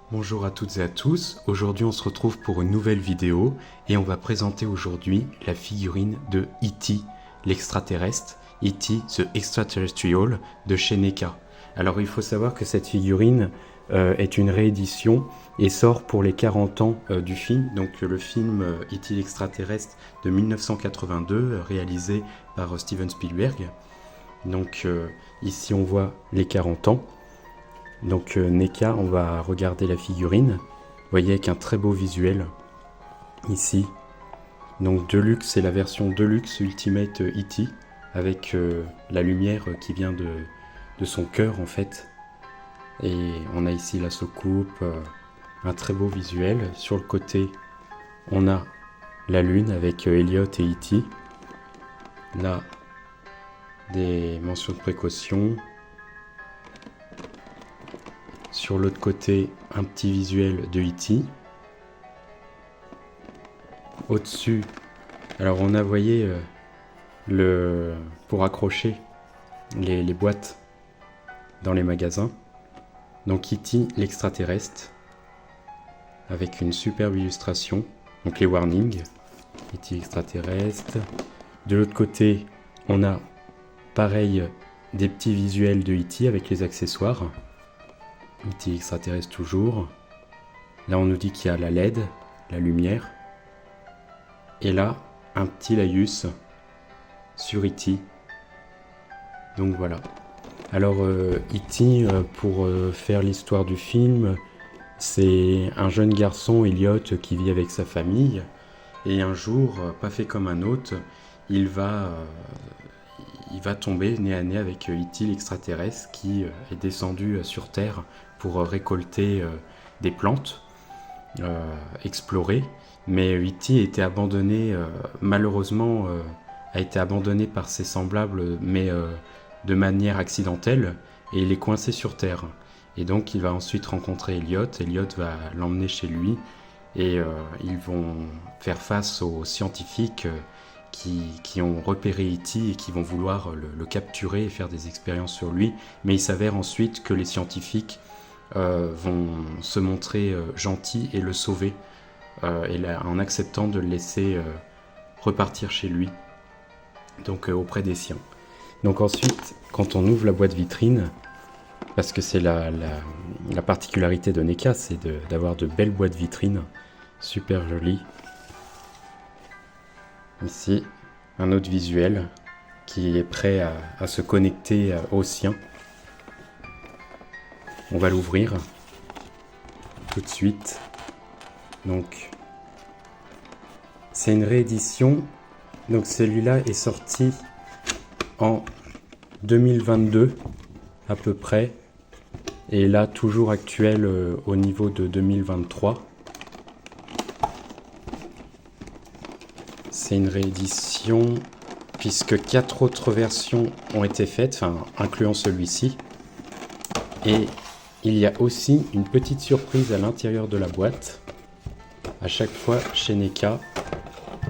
Bonjour à toutes et à tous, aujourd'hui on se retrouve pour une nouvelle vidéo et on va présenter aujourd'hui la figurine de E.T. l'extraterrestre, E.T. The Extraterrestrial de chez NECA. Alors il faut savoir que cette figurine est une réédition et sort pour les 40 ans du film, donc le film E.T. l'extraterrestre de 1982 réalisé par Steven Spielberg. Donc ici on voit les 40 ans. Donc NECA, on va regarder la figurine. Vous voyez avec un très beau visuel ici. Donc Deluxe, c'est la version Deluxe Ultimate E.T. avec la lumière qui vient de son cœur en fait. Et on a ici la soucoupe, un très beau visuel. Sur le côté, on a la lune avec Elliot et E.T. Là, des mentions de précaution. Sur l'autre côté, un petit visuel de E.T. Au-dessus, alors on a, vous voyez, pour accrocher les boîtes dans les magasins. Donc E.T. l'extraterrestre, avec une superbe illustration. Donc les warnings, E.T. extraterrestre. De l'autre côté, on a pareil des petits visuels de E.T. avec les accessoires. E.T. extraterrestre toujours. Là on nous dit qu'il y a la LED, la lumière. Et là, un petit laïus sur E.T. Donc voilà. Alors E.T. Pour faire l'histoire du film, c'est un jeune garçon, Elliot, qui vit avec sa famille. Et un jour, pas fait comme un autre, il va tomber nez à nez avec E.T. l'extraterrestre qui est descendu sur Terre pour récolter des plantes, explorer. Mais E.T. a été abandonné, malheureusement, a été abandonné par ses semblables, mais de manière accidentelle, et il est coincé sur Terre. Et donc il va ensuite rencontrer Elliot. Elliot va l'emmener chez lui, et ils vont faire face aux scientifiques qui ont repéré E.T. et qui vont vouloir le capturer et faire des expériences sur lui. Mais il s'avère ensuite que les scientifiques vont se montrer gentils et le sauver, en acceptant de le laisser repartir chez lui, donc auprès des siens. Donc ensuite, quand on ouvre la boîte vitrine, parce que c'est la particularité de NECA, c'est d'avoir de belles boîtes vitrines, super jolies. Ici, un autre visuel qui est prêt à se connecter au sien. On va l'ouvrir tout de suite. Donc, c'est une réédition. Donc celui-là est sorti en 2022 à peu près. Et là, toujours actuel au niveau de 2023. C'est une réédition puisque 4 autres versions ont été faites, enfin incluant celui-ci. Et il y a aussi une petite surprise à l'intérieur de la boîte. À chaque fois chez NECA,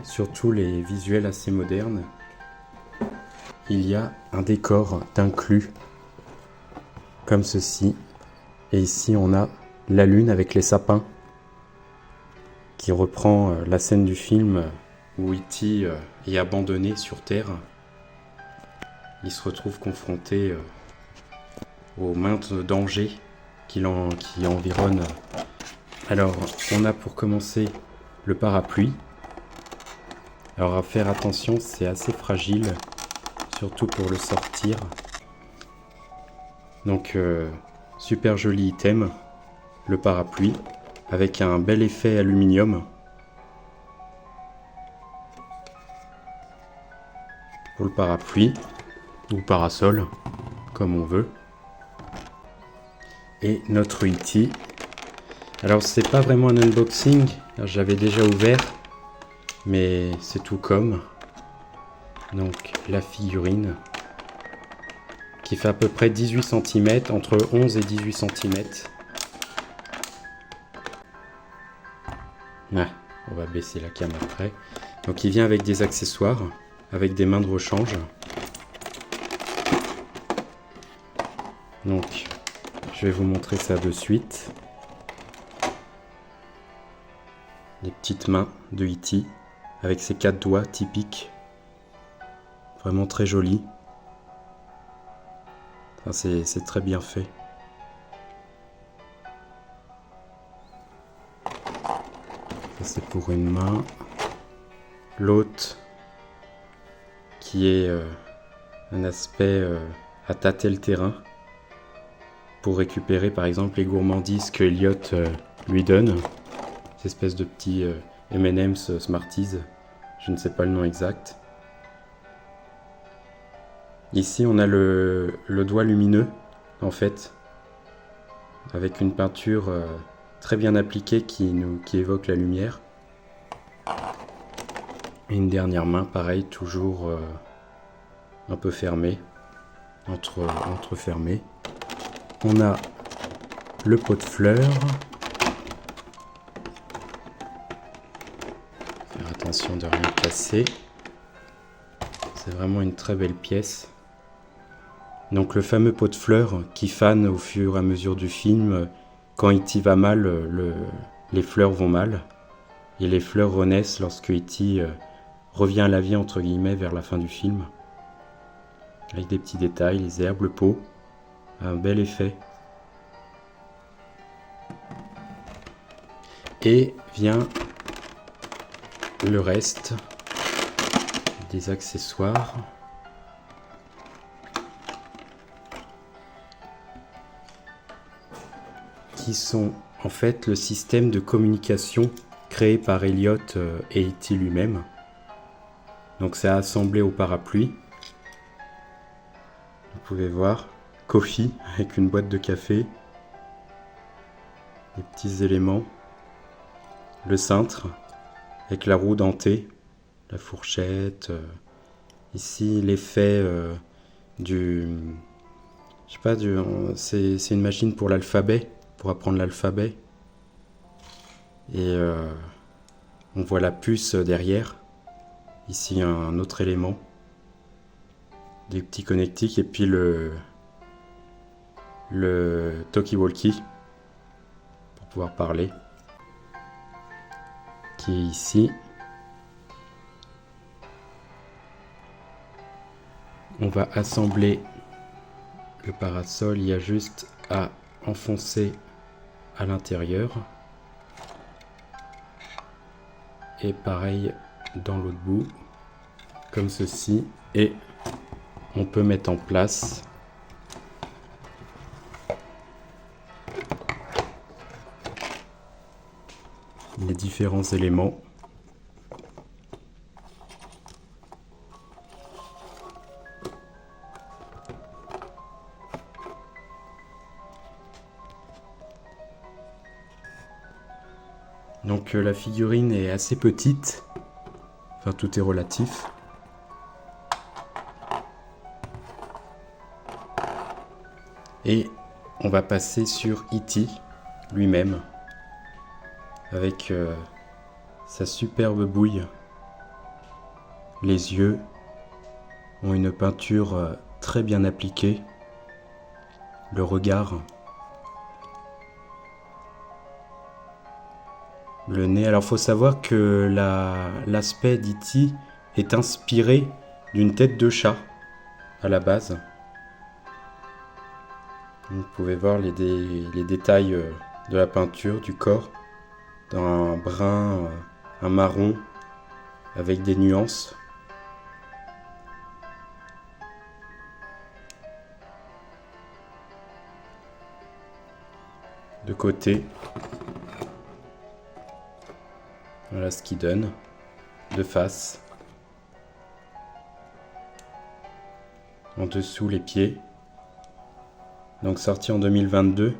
surtout les visuels assez modernes, il y a un décor d'inclus comme ceci. Et ici on a la lune avec les sapins qui reprend la scène du film où E.T. est abandonné sur Terre. Il se retrouve confronté aux maintes dangers qui environnent. Alors, on a pour commencer le parapluie. Alors, à faire attention, c'est assez fragile, surtout pour le sortir. Donc, super joli item, le parapluie, avec un bel effet aluminium. Pour le parapluie, ou parasol, comme on veut. Et notre E.T. Alors c'est pas vraiment un unboxing, j'avais déjà ouvert, mais c'est tout comme. Donc la figurine, qui fait à peu près 18 cm, entre 11 et 18 cm. Ah, on va baisser la cam après. Donc il vient avec des accessoires, avec des mains de rechange. Donc je vais vous montrer ça de suite. les petites mains de E.T. avec ses 4 doigts typiques. Vraiment très joli. Enfin, c'est très bien fait. Ça c'est pour une main. L'autre qui est un aspect à tâter le terrain pour récupérer par exemple les gourmandises que Elliot lui donne. Cette espèce de petits M&M's Smarties, je ne sais pas le nom exact. Ici on a le doigt lumineux en fait, avec une peinture très bien appliquée qui évoque la lumière. Et une dernière main, pareil, toujours un peu fermée, entrefermée. On a le pot de fleurs. Faire attention de rien casser. C'est vraiment une très belle pièce. Donc le fameux pot de fleurs qui fane au fur et à mesure du film. Quand E.T. va mal, les fleurs vont mal. Et les fleurs renaissent lorsque E.T. revient à la vie entre guillemets vers la fin du film. Avec des petits détails, les herbes, le pot. Un bel effet. Et vient le reste des accessoires. Qui sont en fait le système de communication créé par Elliot et E.T. lui-même. Donc c'est assemblé au parapluie. Vous pouvez voir, Coffee avec une boîte de café, des petits éléments, le cintre avec la roue dentée, la fourchette, ici l'effet du... Je sais pas, c'est une machine pour l'alphabet, pour apprendre l'alphabet. Et on voit la puce derrière. Ici un autre élément. Des petits connectiques et puis le talkie-walkie pour pouvoir parler. Qui est ici. On va assembler le parasol, il y a juste à enfoncer à l'intérieur. Et pareil dans l'autre bout, comme ceci. Et on peut mettre en place les différents éléments. Donc la figurine est assez petite, enfin tout est relatif. Et on va passer sur E.T. lui-même, avec sa superbe bouille. Les yeux ont une peinture très bien appliquée. Le regard. Le nez. Alors faut savoir que l'aspect d'E.T. est inspiré d'une tête de chat à la base. Vous pouvez voir les détails de la peinture, du corps, dans un brun, un marron, avec des nuances. De côté, voilà ce qu'il donne, de face, en dessous les pieds. Donc sorti en 2022,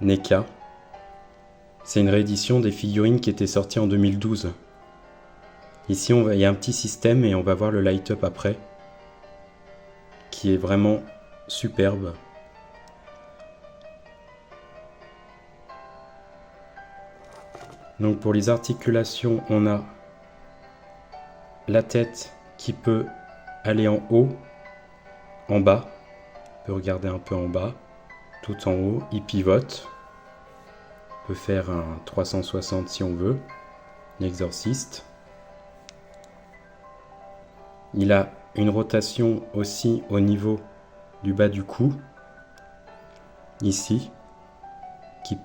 NECA. C'est une réédition des figurines qui étaient sorties en 2012. Ici, il y a un petit système et on va voir le light-up après, qui est vraiment superbe. Donc pour les articulations, on a la tête qui peut aller en haut, en bas. On peut regarder un peu en bas, tout en haut, il pivote. On peut faire un 360 si on veut. l'exorciste. Il a une rotation aussi au niveau du bas du cou, ici, qui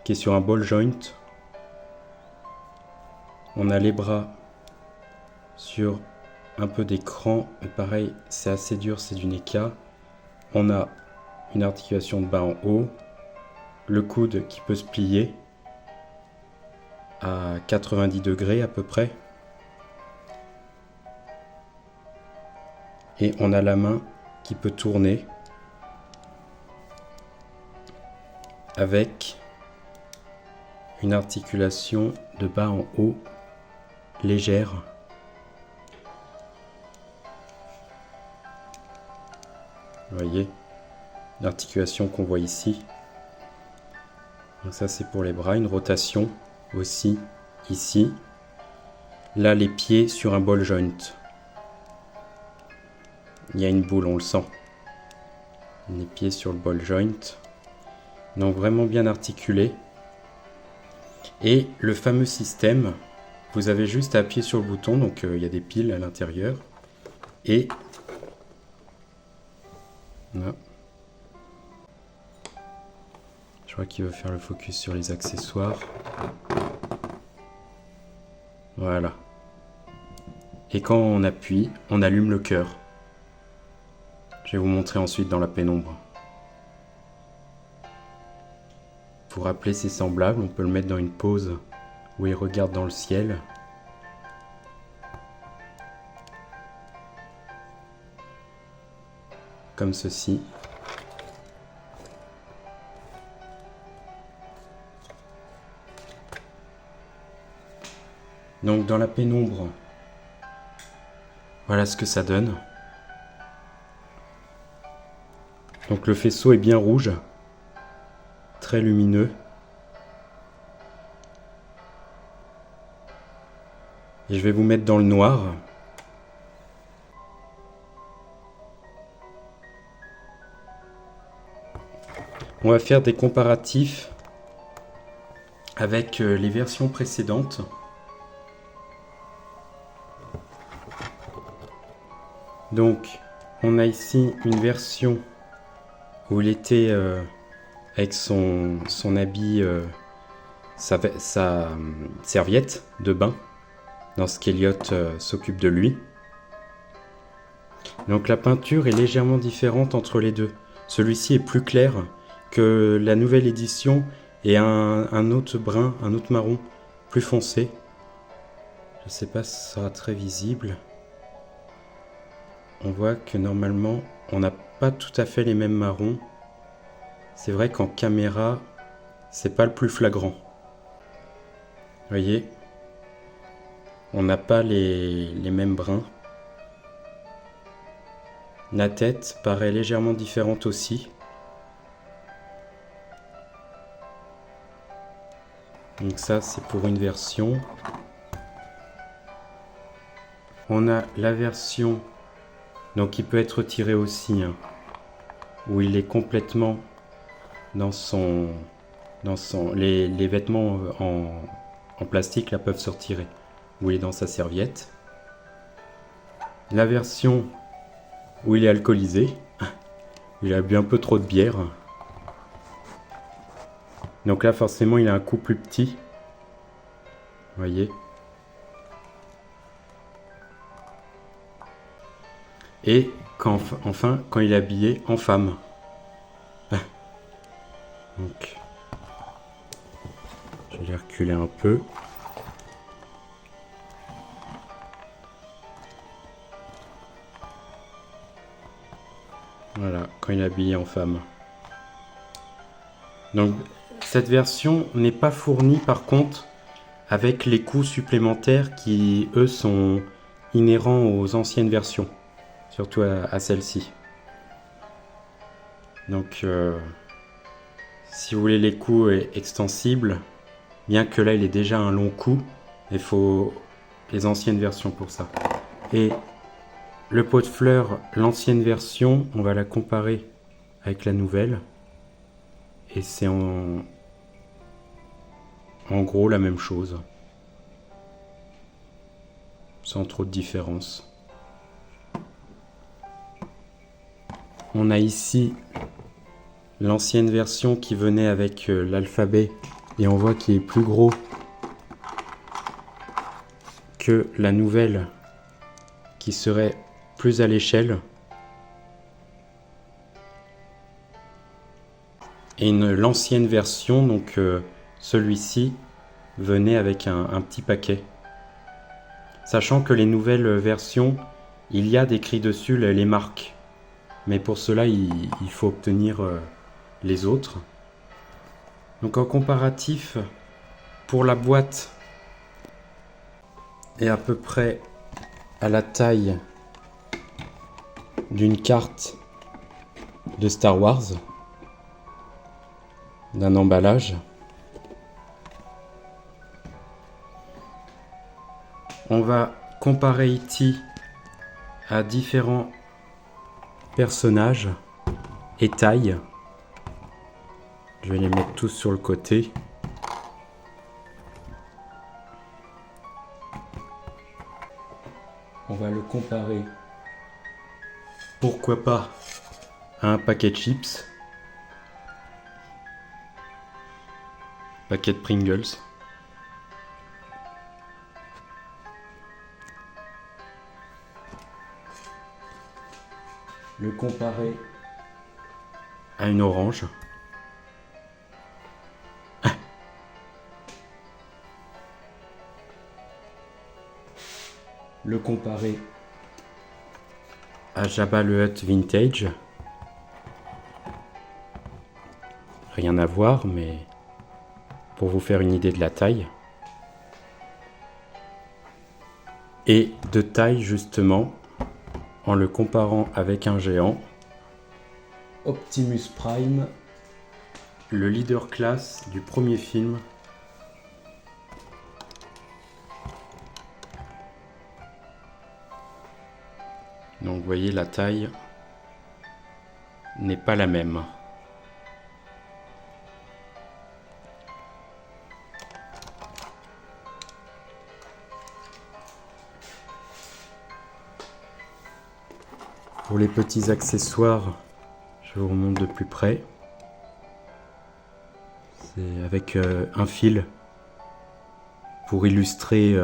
est sur un ball joint. On a les bras sur un peu d'écran, et pareil, c'est assez dur, c'est du NECA. On a une articulation de bas en haut, le coude qui peut se plier à 90 degrés à peu près. Et on a la main qui peut tourner avec une articulation de bas en haut légère. Vous voyez l'articulation qu'on voit ici. Donc ça c'est pour les bras, une rotation aussi ici. Là les pieds sur un ball joint. Il y a une boule, on le sent. Les pieds sur le ball joint. Donc vraiment bien articulé. Et le fameux système, vous avez juste à appuyer sur le bouton, donc il y a des piles à l'intérieur. Et là. Je crois qu'il veut faire le focus sur les accessoires. Voilà. Et quand on appuie, on allume le cœur. Je vais vous montrer ensuite dans la pénombre. Pour rappeler, c'est semblable, on peut le mettre dans une pose où il regarde dans le ciel. Comme ceci. Donc dans la pénombre, voilà ce que ça donne. Donc le faisceau est bien rouge, très lumineux. Et je vais vous mettre dans le noir. On va faire des comparatifs avec les versions précédentes. Donc, on a ici une version où il était avec son habit, sa serviette de bain, lorsqu'Eliott s'occupe de lui. Donc la peinture est légèrement différente entre les deux. Celui-ci est plus clair que la nouvelle édition et un autre brun, un autre marron plus foncé. Je ne sais pas si ce sera très visible. On voit que normalement, on n'a pas tout à fait les mêmes marrons. C'est vrai qu'en caméra, c'est pas le plus flagrant. Vous voyez, on n'a pas les mêmes bruns. La tête paraît légèrement différente aussi. Donc ça, c'est pour une version. On a la version, donc il peut être retiré aussi, hein, où il est complètement les vêtements en plastique là peuvent se retirer, où il est dans sa serviette. La version où il est alcoolisé, il a bu un peu trop de bière. Donc là forcément il a un cou plus petit. Vous voyez. Et enfin quand il est habillé en femme. Donc, je vais les reculer un peu. Voilà, quand il est habillé en femme. Donc, cette version n'est pas fournie par contre avec les coups supplémentaires qui, eux, sont inhérents aux anciennes versions, surtout à celle-ci. Donc, si vous voulez les coups extensibles, bien que là il est déjà un long cou, il faut les anciennes versions pour ça. Et le pot de fleurs, l'ancienne version, on va la comparer avec la nouvelle. Et c'est en gros la même chose. sans trop de différence. On a ici l'ancienne version qui venait avec l'alphabet et on voit qu'il est plus gros que la nouvelle qui serait plus à l'échelle. Et l'ancienne version, donc celui-ci, venait avec un petit paquet. Sachant que les nouvelles versions, il y a décrit dessus les marques. Mais pour cela, il faut obtenir les autres. Donc en comparatif, pour la boîte est à peu près à la taille d'une carte de Star Wars, d'un emballage. On va comparer E.T. à différents personnages et tailles. Je vais les mettre tous sur le côté. On va le comparer, pourquoi pas, à un paquet de chips, paquet de Pringles. Le comparer à une orange. Le comparer à Jabba le Hutt Vintage. Rien à voir, mais pour vous faire une idée de la taille. Et de taille justement, en le comparant avec un géant, Optimus Prime, le leader class du premier film. Donc vous voyez, la taille n'est pas la même. Pour les petits accessoires, je vous remonte de plus près. C'est avec un fil pour illustrer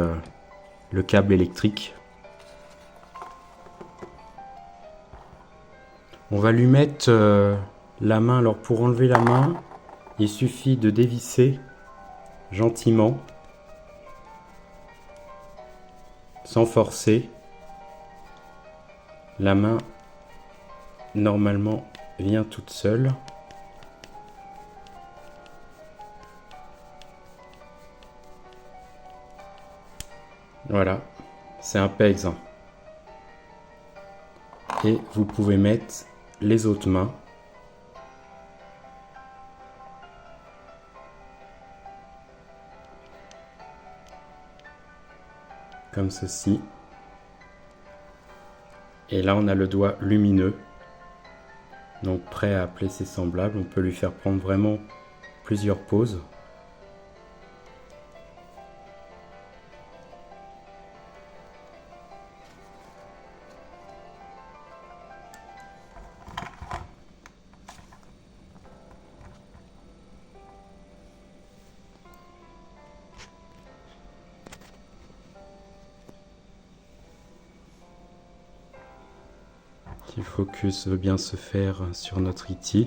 le câble électrique. On va lui mettre la main. Alors pour enlever la main, il suffit de dévisser gentiment, sans forcer. La main normalement vient toute seule. Voilà, c'est un PEX. Et vous pouvez mettre les autres mains. Comme ceci. Et là on a le doigt lumineux. Donc prêt à appeler ses semblables. On peut lui faire prendre vraiment plusieurs poses. Le focus veut bien se faire sur notre E.T.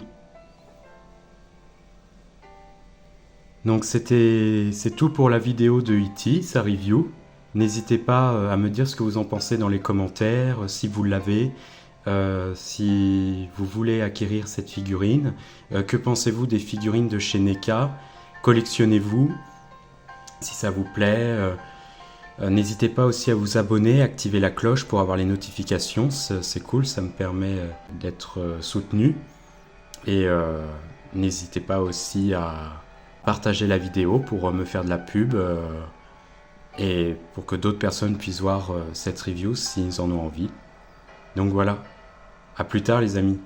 Donc c'est tout pour la vidéo de E.T., sa review. N'hésitez pas à me dire ce que vous en pensez dans les commentaires, si vous l'avez, si vous voulez acquérir cette figurine. Que pensez-vous des figurines de chez NECA? Collectionnez-vous si ça vous plaît. N'hésitez pas aussi à vous abonner, activer la cloche pour avoir les notifications, c'est cool, ça me permet d'être soutenu. Et n'hésitez pas aussi à partager la vidéo pour me faire de la pub et pour que d'autres personnes puissent voir cette review s'ils en ont envie. Donc voilà, à plus tard les amis.